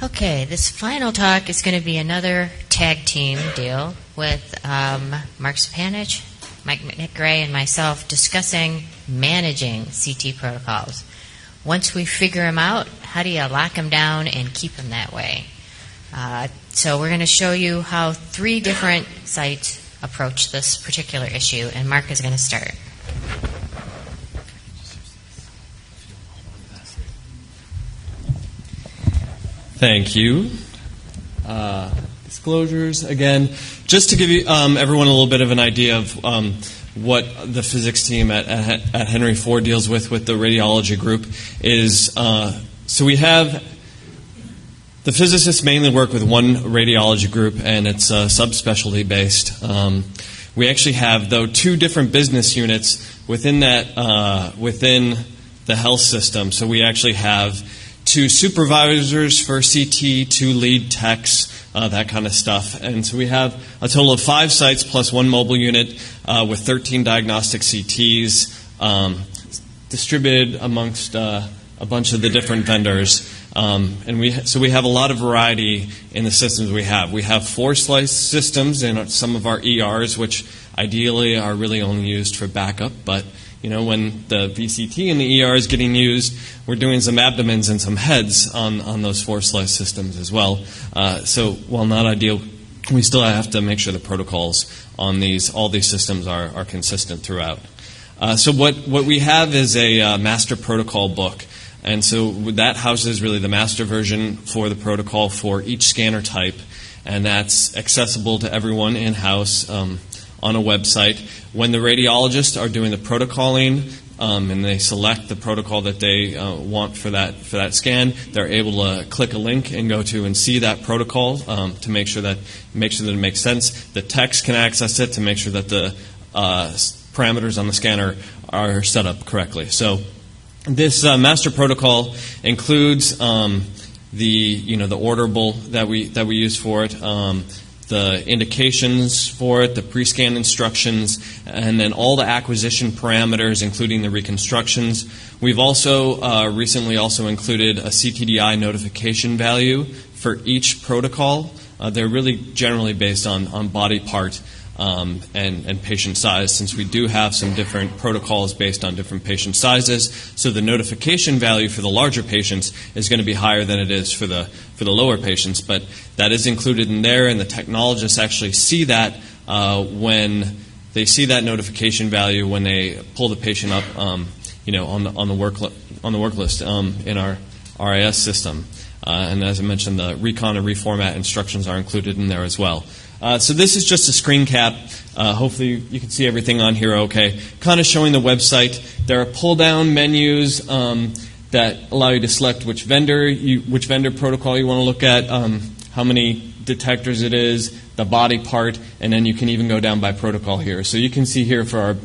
Okay, this final talk is going to be another tag team deal with Mark Stepanich, Mike McGray, and myself discussing managing CT protocols. Once we figure them out, how do you lock them down and keep them that way? So we're going to show you how 3 different sites approach this particular issue, and Mark is going to start. Thank you. Disclosures, again, just to give you everyone a little bit of an idea of what the physics team at Henry Ford deals with the radiology group is, so we have, the physicists mainly work with one radiology group, and it's subspecialty based. We actually have, though, 2 different business units within that, within the health system. So we actually have 2 supervisors for CT, 2 lead techs, that kind of stuff. And so we have a total of 5 sites plus 1 mobile unit with 13 diagnostic CTs distributed amongst a bunch of the different vendors. And we have a lot of variety in the systems we have. We have 4-slice systems in some of our ERs, which ideally are really only used for backup, but when the VCT in the ER is getting used, we're doing some abdomens and some heads on those 4-slice systems as well. So while not ideal, we still have to make sure the protocols on all these systems are consistent throughout. So what we have is a master protocol book. And so that houses really the master version for the protocol for each scanner type. And that's accessible to everyone in-house on a website. When the radiologists are doing the protocoling and they select the protocol that they want for that scan, they're able to click a link and go to and see that protocol to make sure that it makes sense. The techs can access it to make sure that the parameters on the scanner are set up correctly. So this master protocol includes the orderable that we use for it, the indications for it, the pre-scan instructions, and then all the acquisition parameters, including the reconstructions. We've also recently also included a CTDI notification value for each protocol. They're really generally based on body part and patient size, since we do have some different protocols based on different patient sizes. So the notification value for the larger patients is going to be higher than it is for the lower patients, but that is included in there, and the technologists actually see that when they see that notification value when they pull the patient up, on the work list in our RIS system. And as I mentioned, the recon and reformat instructions are included in there as well. So this is just a screen cap. Hopefully you can see everything on here okay. Kind of showing the website. There are pull-down menus that allow you to select which vendor protocol you want to look at, how many detectors it is, the body part, and then you can even go down by protocol here. So you can see here for our,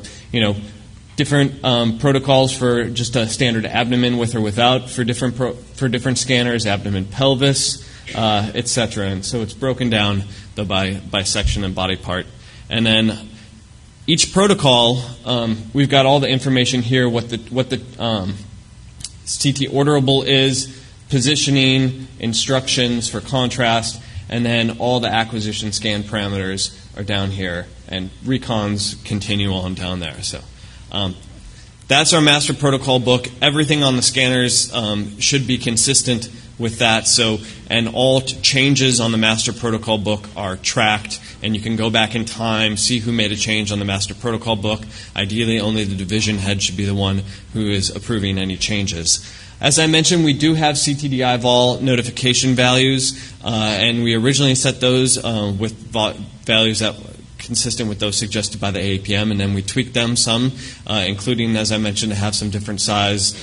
different protocols for just a standard abdomen with or without, for different scanners, abdomen, pelvis, etc. And so it's broken down by section and body part. And then each protocol, we've got all the information here, what the CT orderable is, positioning, instructions for contrast, and then all the acquisition scan parameters are down here, and recons continue on down there. So that's our master protocol book. Everything on the scanners should be consistent with that. So, and all changes on the master protocol book are tracked, and you can go back in time, see who made a change on the master protocol book. Ideally, only the division head should be the one who is approving any changes. As I mentioned, we do have CTDI vol notification values, and we originally set those with values that consistent with those suggested by the APM, and then we tweaked them some, including, as I mentioned, to have some different size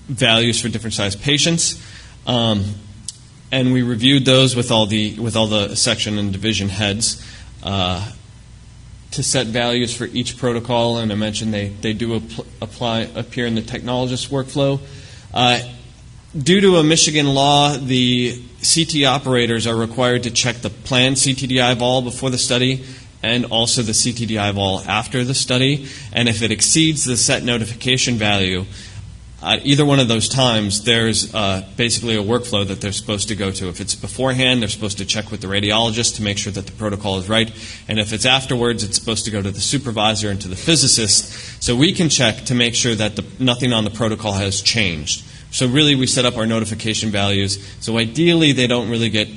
values for different size patients, and we reviewed those with all the section and division heads to set values for each protocol. And I mentioned they do appear in the technologist workflow. Due to a Michigan law, the CT operators are required to check the planned CTDI vol before the study and also the CTDI vol after the study. And if it exceeds the set notification value, at either one of those times, there's basically a workflow that they're supposed to go to. If it's beforehand, they're supposed to check with the radiologist to make sure that the protocol is right. And if it's afterwards, it's supposed to go to the supervisor and to the physicist, so we can check to make sure that nothing on the protocol has changed. So really, we set up our notification values. So ideally, they don't really get,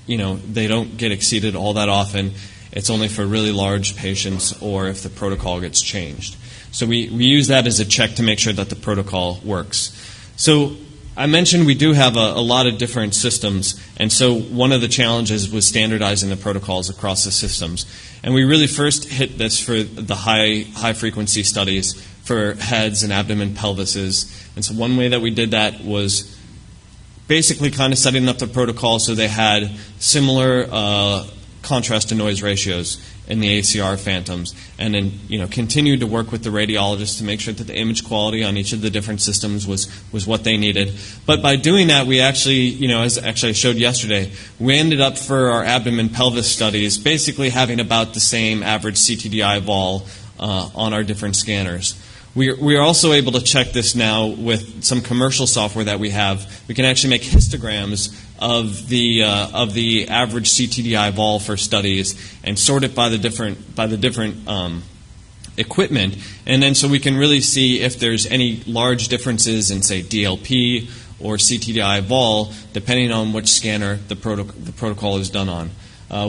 they don't get exceeded all that often. It's only for really large patients or if the protocol gets changed. So we use that as a check to make sure that the protocol works. So I mentioned we do have a lot of different systems, and so one of the challenges was standardizing the protocols across the systems. And we really first hit this for the high-frequency studies for heads and abdomen pelvises. And so one way that we did that was basically kind of setting up the protocol so they had similar contrast to noise ratios in the ACR phantoms, and then continued to work with the radiologist to make sure that the image quality on each of the different systems was what they needed. But by doing that, we actually, as I showed yesterday, we ended up for our abdomen pelvis studies basically having about the same average CTDI vol on our different scanners. We are also able to check this now with some commercial software that we have. We can actually make histograms of the average CTDI vol for studies and sort it by the different equipment, and then so we can really see if there's any large differences in, say, DLP or CTDI vol, depending on which scanner the protocol is done on.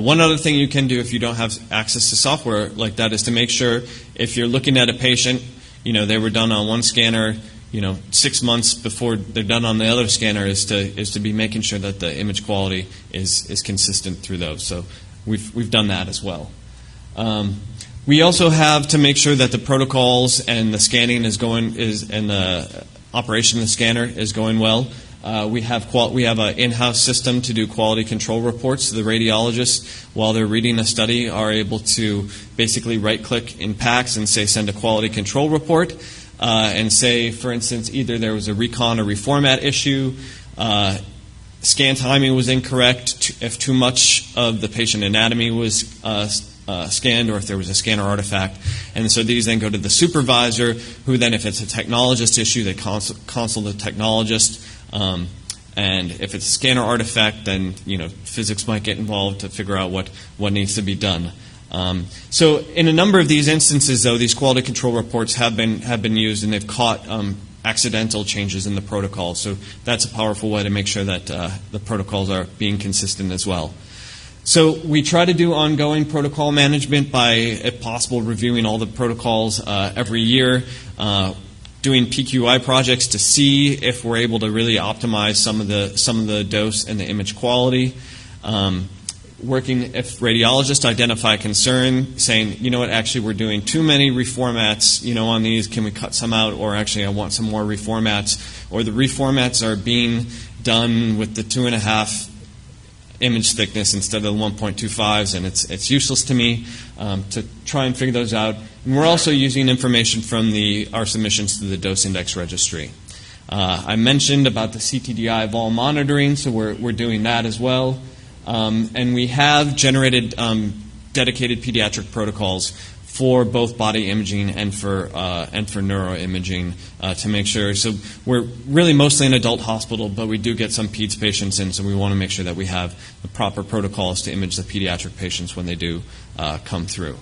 One other thing you can do if you don't have access to software like that is to make sure if you're looking at a patient, they were done on one scanner, 6 months before they're done on the other scanner, is to be making sure that the image quality is consistent through those. So we've done that as well. We also have to make sure that the protocols and the scanning and the operation of the scanner is going well. We have an in-house system to do quality control reports. So the radiologists, while they're reading a study, are able to basically right-click in PACS and say send a quality control report, and say, for instance, either there was a recon or reformat issue, scan timing was incorrect, if too much of the patient anatomy was scanned, or if there was a scanner artifact. And so these then go to the supervisor, who then, if it's a technologist issue, they consult the technologist. And if it's a scanner artifact, then physics might get involved to figure out what needs to be done. So in a number of these instances, though, these quality control reports have been used, and they've caught accidental changes in the protocol. So that's a powerful way to make sure that the protocols are being consistent as well. So we try to do ongoing protocol management by, if possible, reviewing all the protocols every year, doing PQI projects to see if we're able to really optimize some of the dose and the image quality. Working, if radiologists identify concern, saying, actually we're doing too many reformats, on these, can we cut some out, or actually I want some more reformats, or the reformats are being done with the 2.5 image thickness instead of the 1.25s, and it's useless to me, to try and figure those out. And we're also using information from our submissions to the dose index registry. I mentioned about the CTDI vol monitoring, so we're doing that as well. And we have generated dedicated pediatric protocols for both body imaging and for neuroimaging to make sure. So we're really mostly an adult hospital, but we do get some peds patients in, so we want to make sure that we have the proper protocols to image the pediatric patients when they do come through.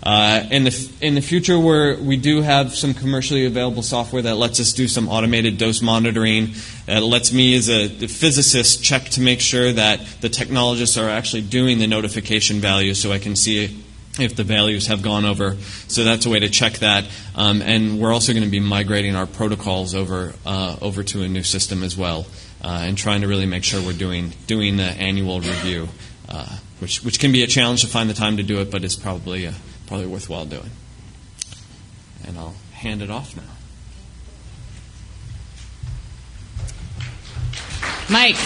In the future, we do have some commercially available software that lets us do some automated dose monitoring. That lets me, as a physicist, check to make sure that the technologists are actually doing the notification values, so I can see if the values have gone over. So that's a way to check that. And we're also going to be migrating our protocols over to a new system as well, and trying to really make sure we're doing the annual review, which can be a challenge to find the time to do it, but it's probably worthwhile doing. And I'll hand it off now. Mike.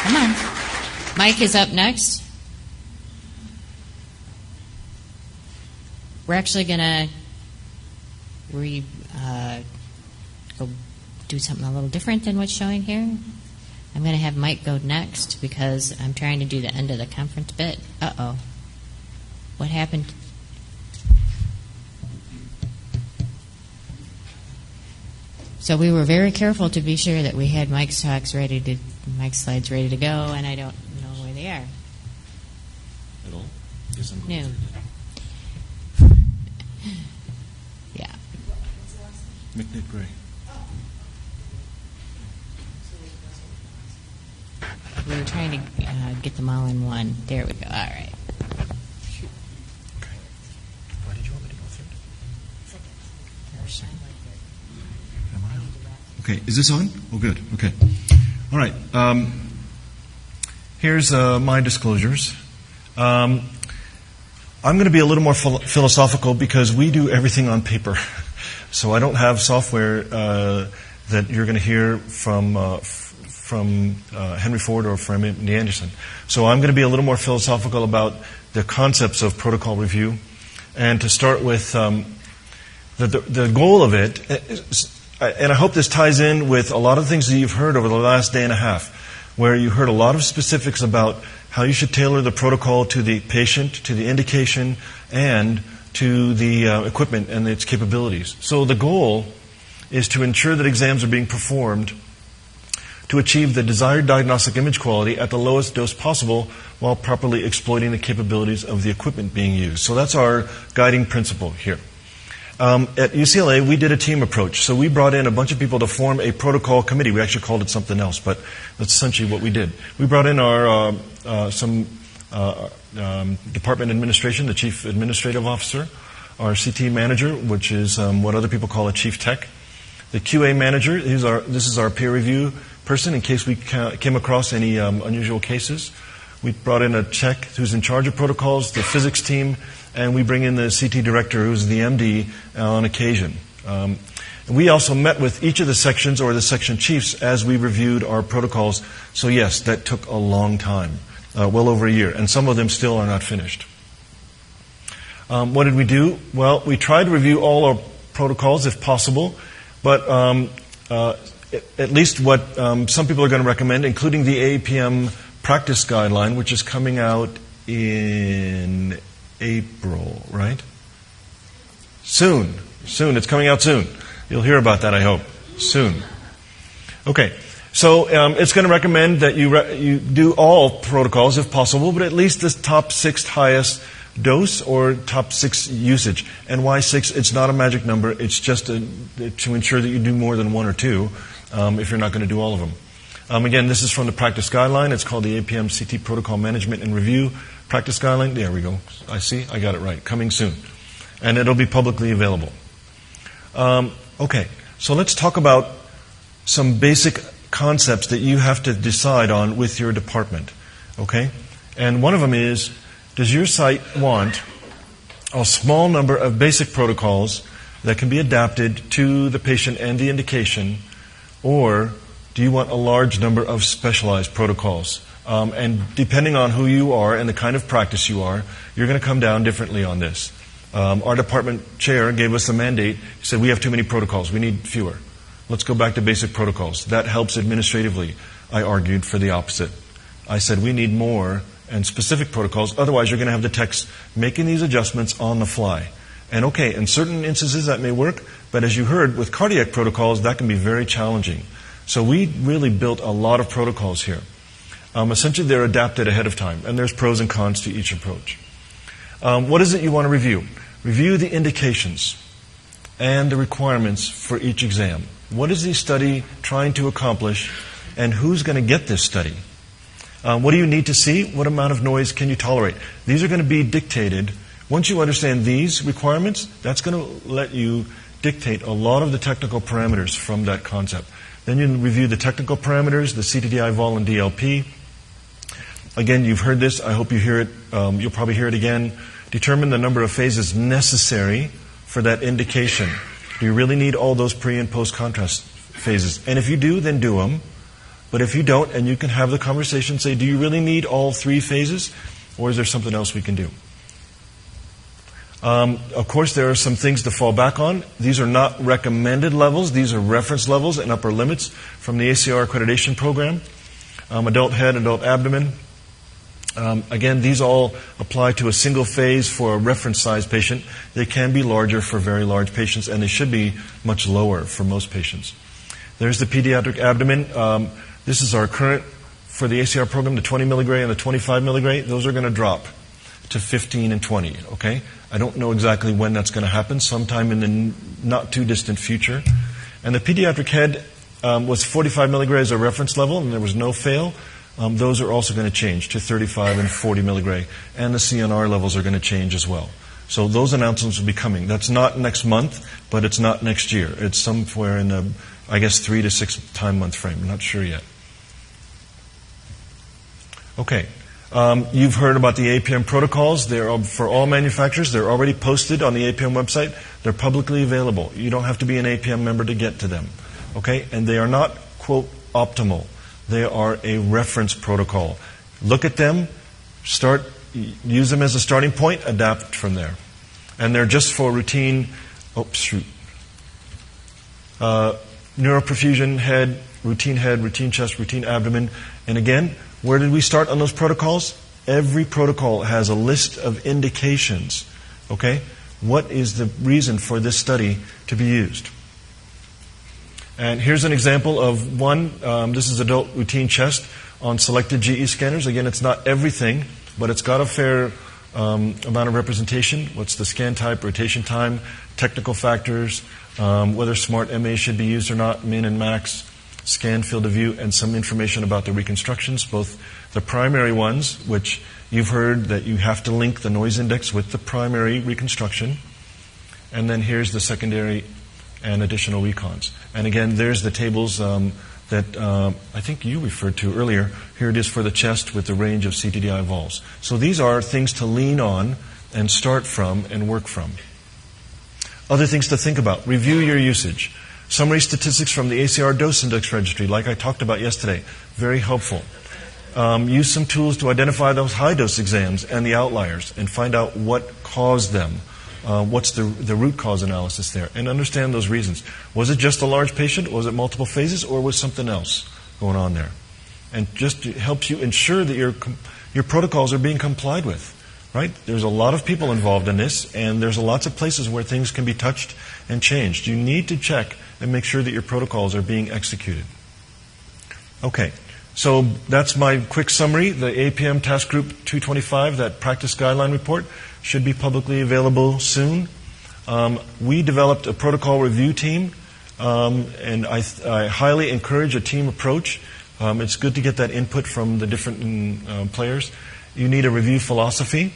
Come on. Mike is up next. We're actually going to go do something a little different than what's showing here. I'm going to have Mike go next because I'm trying to do the end of the conference bit. Uh-oh. What happened? So we were very careful to be sure that we had Mike's slides ready to go, and I don't know where they are. At all? Yes, I'm No. going Yeah. McNick Gray. We were trying to get them all in one. There we go. All right. Okay. Why did you want me to go third? Am I on? Okay, is this on? Oh, good. Okay. All right. Here's my disclosures. I'm going to be a little more philosophical because we do everything on paper. So I don't have software that you're going to hear from Henry Ford or from Andy Anderson. So I'm going to be a little more philosophical about the concepts of protocol review. And to start with, the goal of it, and I hope this ties in with a lot of things that you've heard over the last day and a half, where you heard a lot of specifics about how you should tailor the protocol to the patient, to the indication, and to the equipment and its capabilities. So the goal is to ensure that exams are being performed to achieve the desired diagnostic image quality at the lowest dose possible while properly exploiting the capabilities of the equipment being used. So that's our guiding principle here. At UCLA, we did a team approach. So we brought in a bunch of people to form a protocol committee. We actually called it something else, but that's essentially what we did. We brought in our department administration, the chief administrative officer, our CT manager, which is what other people call a chief tech, the QA manager. This is our peer review person in case we came across any unusual cases. We brought in a tech who's in charge of protocols, the physics team, and we bring in the CT director, who's the MD, on occasion. We also met with each of the sections or the section chiefs as we reviewed our protocols. So yes, that took a long time, well over a year, and some of them still are not finished. What did we do? Well, we tried to review all our protocols if possible, but at least what some people are going to recommend, including the APM Practice Guideline, which is coming out in April, right? Soon. It's coming out soon. You'll hear about that, I hope. Soon. Okay. So it's going to recommend that you do all protocols if possible, but at least the top 6 highest dose or top 6 usage. And why 6? It's not a magic number. It's just to ensure that you do more than 1 or 2 if you're not going to do all of them. Again, this is from the Practice Guideline. It's called the APM CT Protocol Management and Review Practice Guideline. There we go. I got it right. Coming soon. And it'll be publicly available. Okay, so let's talk about some basic concepts that you have to decide on with your department. Okay? And one of them is, does your site want a small number of basic protocols that can be adapted to the patient and the indication, or do you want a large number of specialized protocols? And depending on who you are and the kind of practice you are, you're going to come down differently on this. Our department chair gave us a mandate. He said, we have too many protocols. We need fewer. Let's go back to basic protocols. That helps administratively. I argued for the opposite. I said, we need more and specific protocols. Otherwise, you're going to have the techs making these adjustments on the fly. And okay, in certain instances that may work, but as you heard, with cardiac protocols, that can be very challenging. So we really built a lot of protocols here. Essentially, they're adapted ahead of time, and there's pros and cons to each approach. What is it you want to review? Review the indications and the requirements for each exam. What is the study trying to accomplish, and who's going to get this study? What do you need to see? What amount of noise can you tolerate? These are going to be dictated. Once you understand these requirements, that's going to let you dictate a lot of the technical parameters from that concept. Then you review the technical parameters, the CTDI, vol, and DLP. Again, you've heard this. I hope you hear it. You'll probably hear it again. Determine the number of phases necessary for that indication. Do you really need all those pre- and post-contrast phases? And if you do, then do them. But if you don't, and you can have the conversation, say, do you really need all 3 phases? Or is there something else we can do? Of course, there are some things to fall back on. These are not recommended levels. These are reference levels and upper limits from the ACR accreditation program. Adult head, adult abdomen. Again, these all apply to a single phase for a reference size patient. They can be larger for very large patients, and they should be much lower for most patients. There's the pediatric abdomen. This is our current, for the ACR program, the 20 milligray and the 25 milligray. Those are going to drop to 15 and 20, okay? I don't know exactly when that's going to happen, sometime in the not too distant future. And the pediatric head was 45 milligray as a reference level, and there was no fail. Those are also going to change to 35 and 40 milligray. And the CNR levels are going to change as well. So those announcements will be coming. That's not next month, but it's not next year. It's somewhere in the, I guess, 3 to 6 month frame. I'm not sure yet. Okay. You've heard about the APM protocols. They're for all manufacturers. They're already posted on the APM website. They're publicly available. You don't have to be an APM member to get to them. Okay? And they are not, quote, optimal. They are a reference protocol. Look at them, use them as a starting point, adapt from there. And they're just for routine, neuroperfusion head, routine chest, routine abdomen. And again, where did we start on those protocols? Every protocol has a list of indications. Okay? What is the reason for this study to be used? And here's an example of one. This is adult routine chest on selected GE scanners. Again, it's not everything, but it's got a fair amount of representation. What's the scan type, rotation time, technical factors, whether smart MA should be used or not, min and max, scan field of view, and some information about the reconstructions, both the primary ones, which you've heard that you have to link the noise index with the primary reconstruction, and then here's the secondary and additional recons. And again, there's the tables that I think you referred to earlier. Here it is for the chest with the range of CTDI vols. So these are things to lean on and start from and work from. Other things to think about. Review your usage. Summary statistics from the ACR dose index registry, like I talked about yesterday. Very helpful. Use some tools to identify those high-dose exams and the outliers and find out what caused them. What's the root cause analysis there? And understand those reasons. Was it just a large patient? Was it multiple phases? Or was something else going on there? And just helps you ensure that your protocols are being complied with. Right? There's a lot of people involved in this, and there's lots of places where things can be touched and changed. You need to check and make sure that your protocols are being executed. Okay, so that's my quick summary. The APM Task Group 225, that practice guideline report, should be publicly available soon. We developed a protocol review team, and I highly encourage a team approach. It's good to get that input from the different players. You need a review philosophy,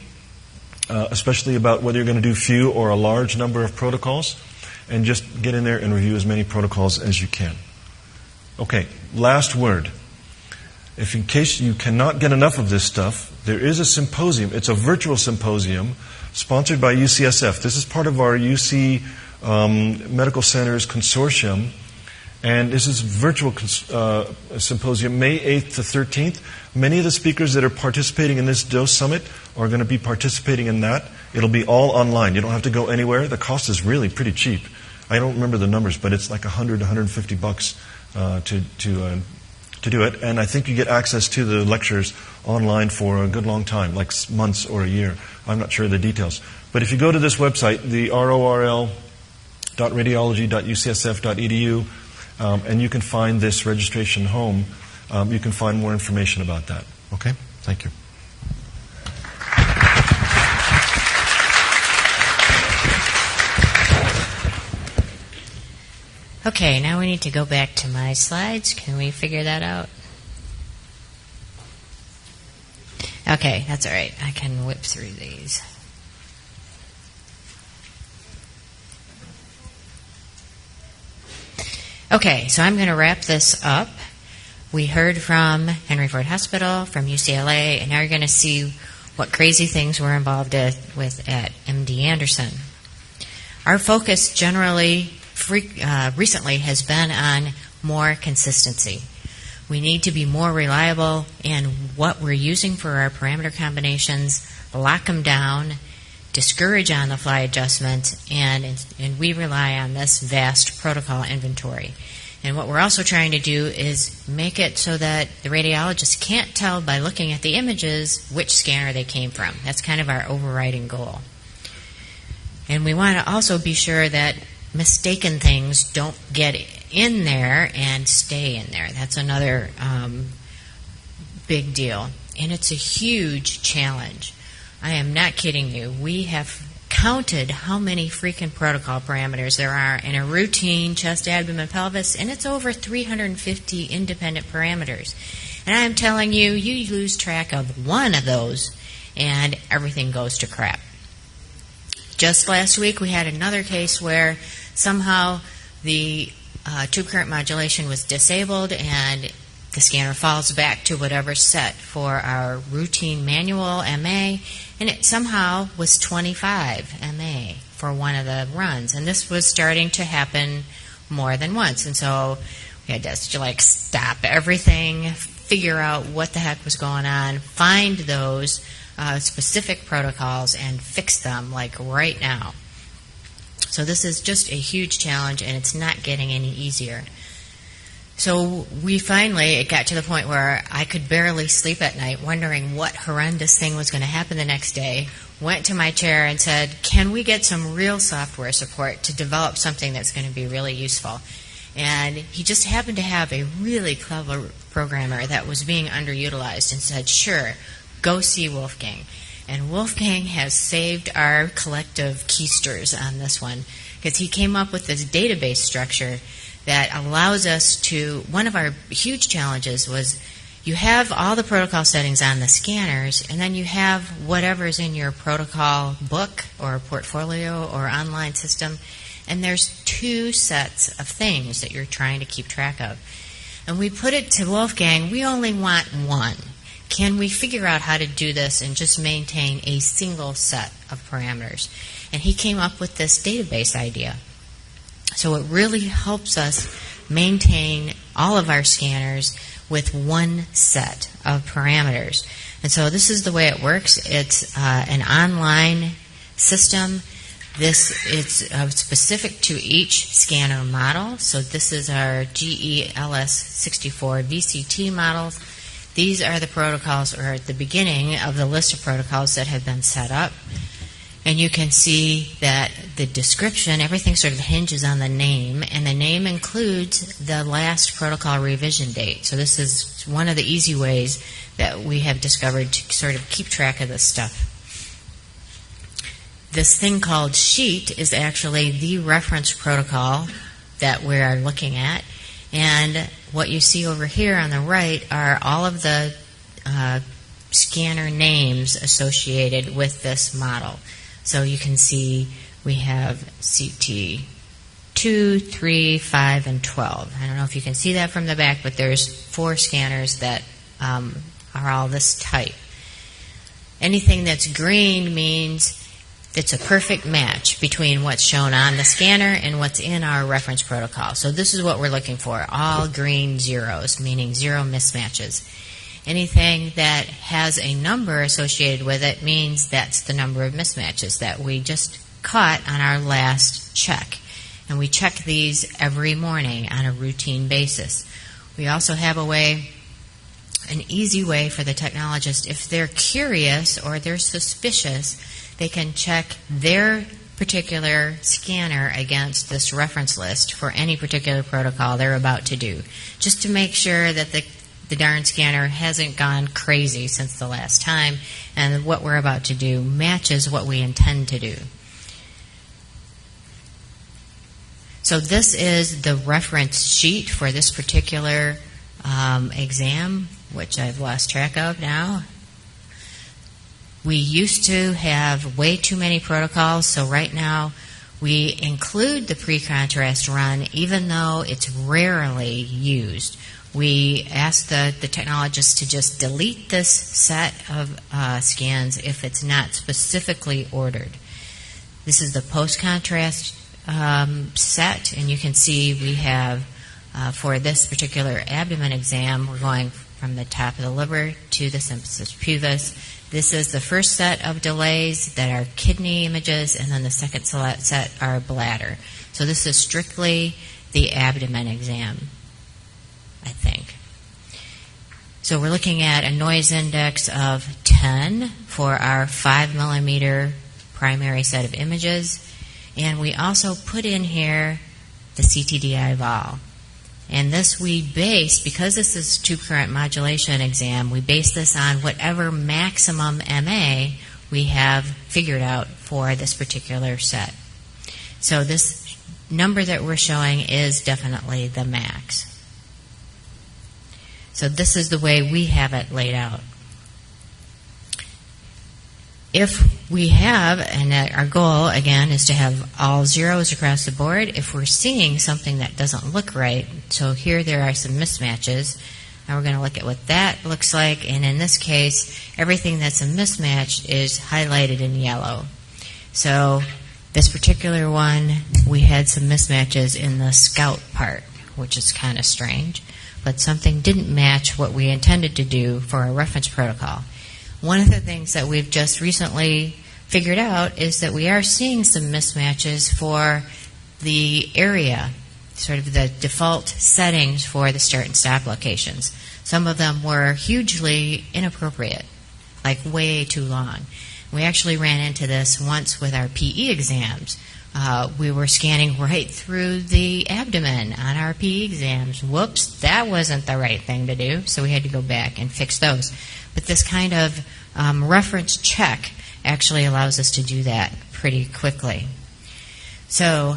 especially about whether you're going to do few or a large number of protocols, and just get in there and review as many protocols as you can. Okay, last word. If in case you cannot get enough of this stuff, there is a symposium. It's a virtual symposium sponsored by UCSF. This is part of our UC Medical Centers Consortium. And this is virtual symposium, May 8th to 13th. Many of the speakers that are participating in this dose summit are going to be participating in that. It'll be all online. You don't have to go anywhere. The cost is really pretty cheap. I don't remember the numbers, but it's like $100 to $150 to do it. And I think you get access to the lectures online for a good long time, like months or a year. I'm not sure of the details. But if you go to this website, the rorl.radiology.ucsf.edu, and you can find this registration home. You can find more information about that. Okay? Thank you. Okay, now we need to go back to my slides. Can we figure that out? Okay, that's all right. I can whip through these. Okay, so I'm going to wrap this up. We heard from Henry Ford Hospital, from UCLA, and now you're going to see what crazy things we're involved with at MD Anderson. Our focus generally, recently, has been on more consistency. We need to be more reliable in what we're using for our parameter combinations, lock them down, discourage on-the-fly adjustment, and we rely on this vast protocol inventory. And what we're also trying to do is make it so that the radiologist can't tell by looking at the images which scanner they came from. That's kind of our overriding goal. And we want to also be sure that mistaken things don't get in there and stay in there. That's another big deal. And it's a huge challenge. I am not kidding you. We have counted how many freaking protocol parameters there are in a routine chest, abdomen, pelvis, and it's over 350 independent parameters. And I'm telling you, you lose track of one of those and everything goes to crap. Just last week we had another case where somehow the tube current modulation was disabled and the scanner falls back to whatever's set for our routine manual MA, and it somehow was 25 MA for one of the runs. And this was starting to happen more than once. And so we had to stop everything, figure out what the heck was going on, find those specific protocols and fix them right now. So this is just a huge challenge, and it's not getting any easier. So it got to the point where I could barely sleep at night wondering what horrendous thing was going to happen the next day. Went to my chair and said, can we get some real software support to develop something that's going to be really useful? And he just happened to have a really clever programmer that was being underutilized and said, sure, go see Wolfgang. And Wolfgang has saved our collective keisters on this one because he came up with this database structure that allows us to, one of our huge challenges was you have all the protocol settings on the scanners, and then you have whatever's in your protocol book or portfolio or online system, and there's two sets of things that you're trying to keep track of. And we put it to Wolfgang, we only want one. Can we figure out how to do this and just maintain a single set of parameters? And he came up with this database idea. So it really helps us maintain all of our scanners with one set of parameters. And so this is the way it works. It's an online system. It's specific to each scanner model. So this is our GELS64 VCT models. These are the protocols, or at the beginning of the list of protocols that have been set up. And you can see that the description, everything sort of hinges on the name, and the name includes the last protocol revision date. So this is one of the easy ways that we have discovered to sort of keep track of this stuff. This thing called sheet is actually the reference protocol that we are looking at. And what you see over here on the right are all of the scanner names associated with this model. So you can see we have CT 2, 3, 5, and 12. I don't know if you can see that from the back, but there's 4 scanners that are all this type. Anything that's green means it's a perfect match between what's shown on the scanner and what's in our reference protocol. So this is what we're looking for, all green zeros, meaning 0 mismatches. Anything that has a number associated with it means that's the number of mismatches that we just caught on our last check. And we check these every morning on a routine basis. We also have an easy way for the technologist, if they're curious or they're suspicious, they can check their particular scanner against this reference list for any particular protocol they're about to do, just to make sure that the darn scanner hasn't gone crazy since the last time, and what we're about to do matches what we intend to do. So this is the reference sheet for this particular exam, which I've lost track of now. We used to have way too many protocols, so right now we include the pre-contrast run even though it's rarely used. We ask the technologist to just delete this set of scans if it's not specifically ordered. This is the post-contrast set, and you can see we have, for this particular abdomen exam, we're going from the top of the liver to the symphysis pubis. This is the first set of delays that are kidney images, and then the second set are bladder. So this is strictly the abdomen exam, I think. So we're looking at a noise index of 10 for our 5 millimeter primary set of images. And we also put in here the CTDI vol. And this we base, because this is tube current modulation exam, we base this on whatever maximum MA we have figured out for this particular set. So this number that we're showing is definitely the max. So this is the way we have it laid out. If we have, and our goal, again, is to have all zeros across the board, if we're seeing something that doesn't look right, so here there are some mismatches, and we're going to look at what that looks like, and in this case, everything that's a mismatch is highlighted in yellow. So this particular one, we had some mismatches in the scout part, which is kind of strange, but something didn't match what we intended to do for our reference protocol. One of the things that we've just recently figured out is that we are seeing some mismatches for the area, sort of the default settings for the start and stop locations. Some of them were hugely inappropriate, like way too long. We actually ran into this once with our PE exams. We were scanning right through the abdomen on our PE exams. Whoops, that wasn't the right thing to do, so we had to go back and fix those. But this kind of reference check actually allows us to do that pretty quickly. So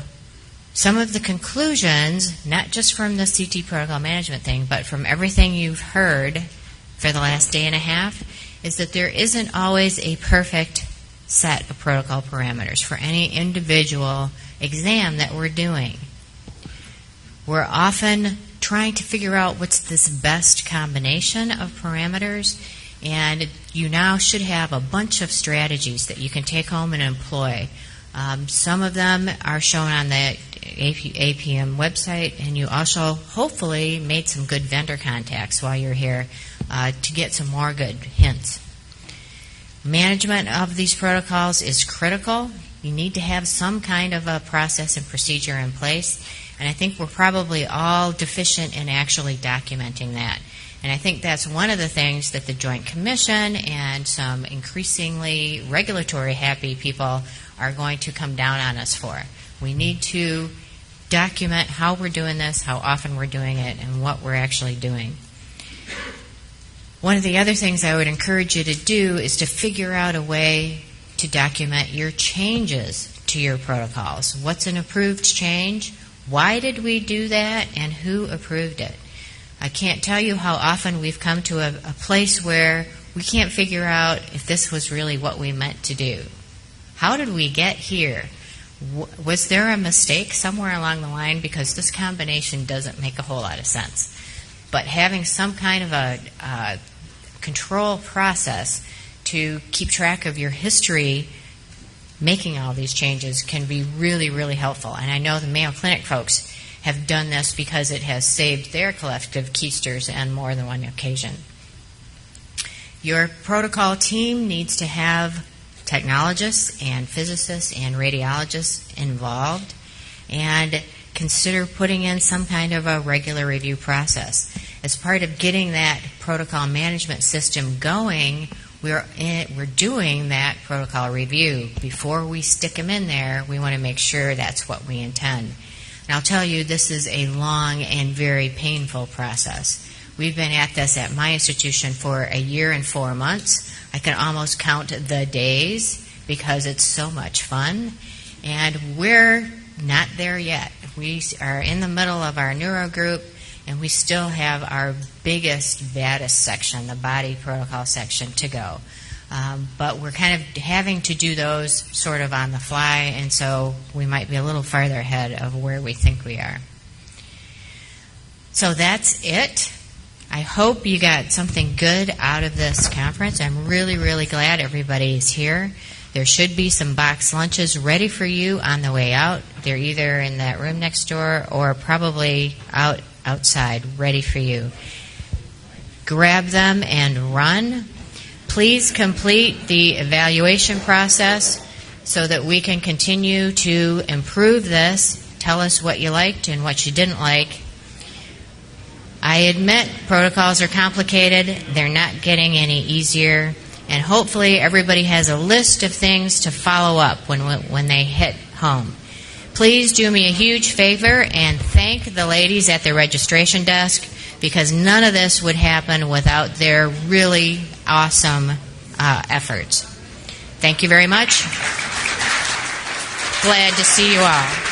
some of the conclusions, not just from the CT protocol management thing, but from everything you've heard for the last day and a half, is that there isn't always a perfect set of protocol parameters for any individual exam that we're doing. We're often trying to figure out what's this best combination of parameters, and you now should have a bunch of strategies that you can take home and employ. Some of them are shown on the APM website, and you also hopefully made some good vendor contacts while you're here to get some more good hints. Management of these protocols is critical. You need to have some kind of a process and procedure in place, and I think we're probably all deficient in actually documenting that. And I think that's one of the things that the Joint Commission and some increasingly regulatory happy people are going to come down on us for. We need to document how we're doing this, how often we're doing it, and what we're actually doing. One of the other things I would encourage you to do is to figure out a way to document your changes to your protocols. What's an approved change? Why did we do that? And who approved it? I can't tell you how often we've come to a place where we can't figure out if this was really what we meant to do. How did we get here? Was there a mistake somewhere along the line? Because this combination doesn't make a whole lot of sense. But having some kind of a control process to keep track of your history making all these changes can be really, really helpful. And I know the Mayo Clinic folks have done this because it has saved their collective keisters on more than one occasion. Your protocol team needs to have technologists and physicists and radiologists involved, and consider putting in some kind of a regular review process. As part of getting that protocol management system going, we're doing that protocol review. Before we stick them in there, we want to make sure that's what we intend. And I'll tell you, this is a long and very painful process. We've been at this at my institution for 1 year and 4 months. I can almost count the days because it's so much fun. And we're not there yet. We are in the middle of our neuro group, and we still have our biggest, baddest section, the body protocol section, to go. But we're kind of having to do those sort of on the fly, and so we might be a little farther ahead of where we think we are. So that's it. I hope you got something good out of this conference. I'm really, really glad everybody is here. There should be some box lunches ready for you on the way out. They're either in that room next door or probably outside ready for you. Grab them and run. Please complete the evaluation process so that we can continue to improve this. Tell us what you liked and what you didn't like. I admit protocols are complicated. They're not getting any easier. And hopefully everybody has a list of things to follow up when they hit home. Please do me a huge favor and thank the ladies at the registration desk, because none of this would happen without their really awesome efforts. Thank you very much. Glad to see you all.